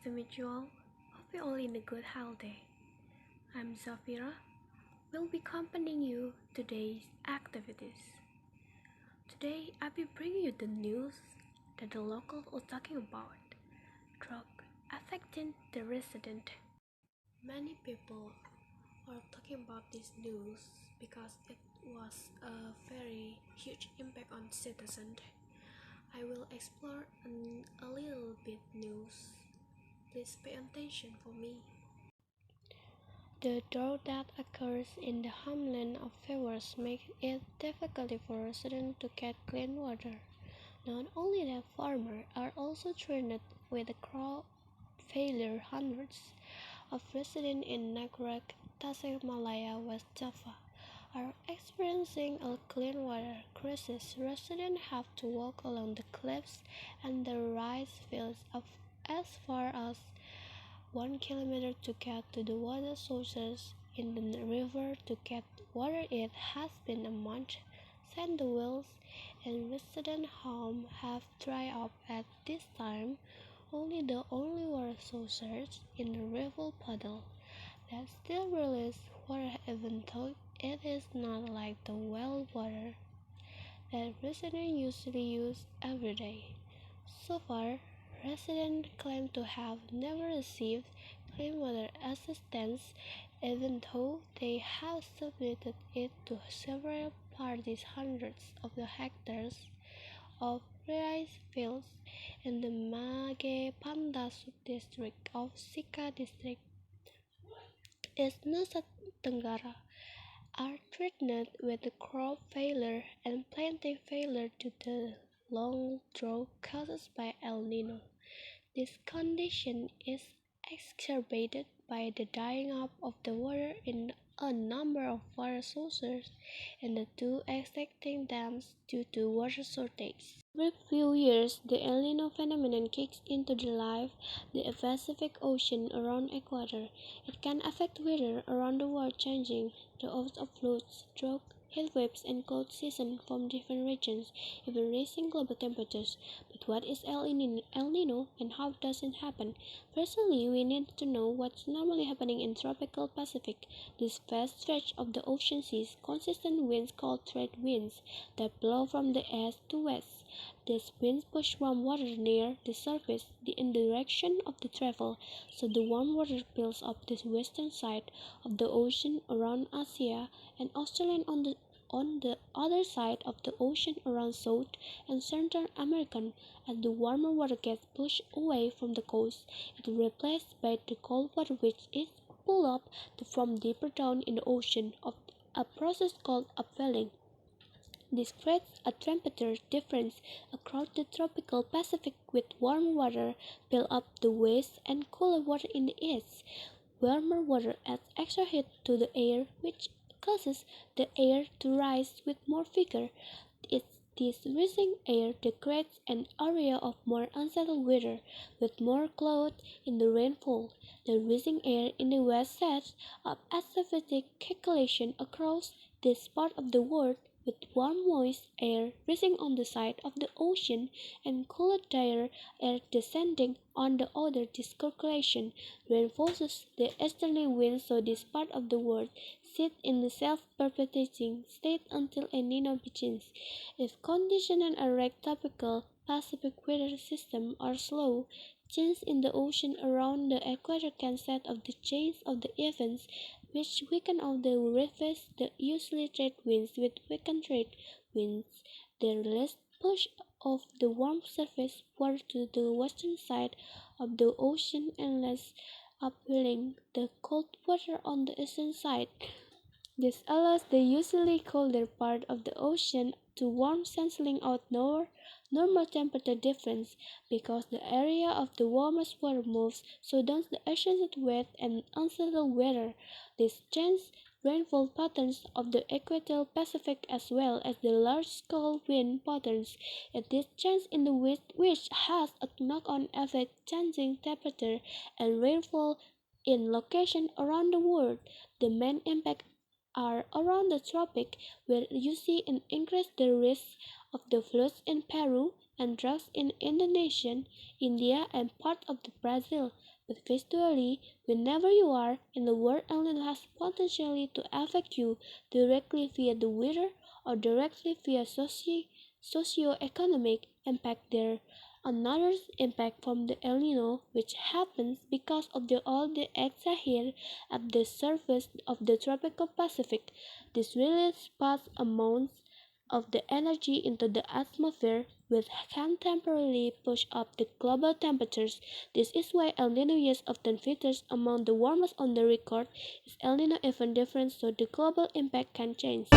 to meet you all. Hope you're all in a good health day. I'm Zafira. Will be accompanying you today's activities. Today I'll be bringing you the news that the locals are talking about. Drought affecting the resident. Many people are talking about this news because it was a very huge impact on citizens. I will explore a little bit news. Please pay attention for me. The drought that occurs in the homeland of farmers makes it difficult for residents to get clean water. Not only that, farmers are also threatened with a crop failure. Hundreds of residents in Negara Tasikmalaya, West Java, are experiencing a clean water crisis. Residents have to walk along the cliffs and the rice fields as far as 1 kilometer to get to the water sources in the river. To get water, it has been a month since the wells in resident homes have dried up. At this time, the only water sources in the river puddle that still release water, even though it is not like the well water that residents usually use every day. So far, residents claim to have never received clean water assistance, even though they have submitted it to several parties. Hundreds of the hectares of rice fields in the Mage Panda sub-district of Sika district is Nusa Tenggara are threatened with crop failure and planting failure due to the long drought caused by El Nino. This condition is exacerbated by the drying up of the water in a number of water sources and the two existing dams due to water shortage. Every few years, the El Nino phenomenon kicks into life the Pacific Ocean around equator. It can affect weather around the world, changing the odds of floods, drought, heat waves, and cold seasons from different regions, even raising global temperatures. But what is El Nino and how does it happen? Firstly, we need to know what's normally happening in tropical Pacific. This vast stretch of the ocean sees consistent winds called trade winds that blow from the east to west. These winds push warm water near the surface in the direction of the travel, so the warm water builds up the western side of the ocean around Asia and Australia on the other side of the ocean around South and Central America. As the warmer water gets pushed away from the coast, it is replaced by the cold water which is pulled up from deeper down in the ocean, of a process called upwelling. This creates a temperature difference across the tropical Pacific, with warm water build up the west and cooler water in the east. Warmer water adds extra heat to the air, which causes the air to rise with more vigor. It's this rising air that creates an area of more unsettled weather, with more cloud in the rainfall. The rising air in the west sets up acidic circulation across this part of the world, with warm moist air rising on the side of the ocean and cooler drier air descending on the other. This circulation reinforces the easterly winds, so this part of the world sits in the self-perpetuating state until El Nino begins. If conditions in a tropical Pacific weather system are slow, changes in the ocean around the equator can set off the chains of the events which weaken of the reverse the usually trade winds. With weakened trade winds, they release push of the warm surface water to the western side of the ocean and less upwelling the cold water on the eastern side. This allows the usually colder part of the ocean to warm, cancelling out normal temperature difference. Because the area of the warmest water moves, so does the ocean's wet and unsettled weather. This changes rainfall patterns of the equatorial Pacific as well as the large-scale wind patterns. It is change in the wind which has a knock-on effect, changing temperature and rainfall in locations around the world. The main impact are around the tropic, where you see an increase the risk of the floods in Peru and droughts in Indonesia, India, and part of the Brazil. but visually, whenever you are in the world, El Nino has potentially to affect you directly via the weather or directly via socio-economic impact there. Another impact from the El Nino, which happens because of all the exhale at the surface of the tropical Pacific. This releases vast amounts of the energy into the atmosphere, which can temporarily push up the global temperatures. This is why El Nino years often features among the warmest on the record. Is El Nino even different, so the global impact can change?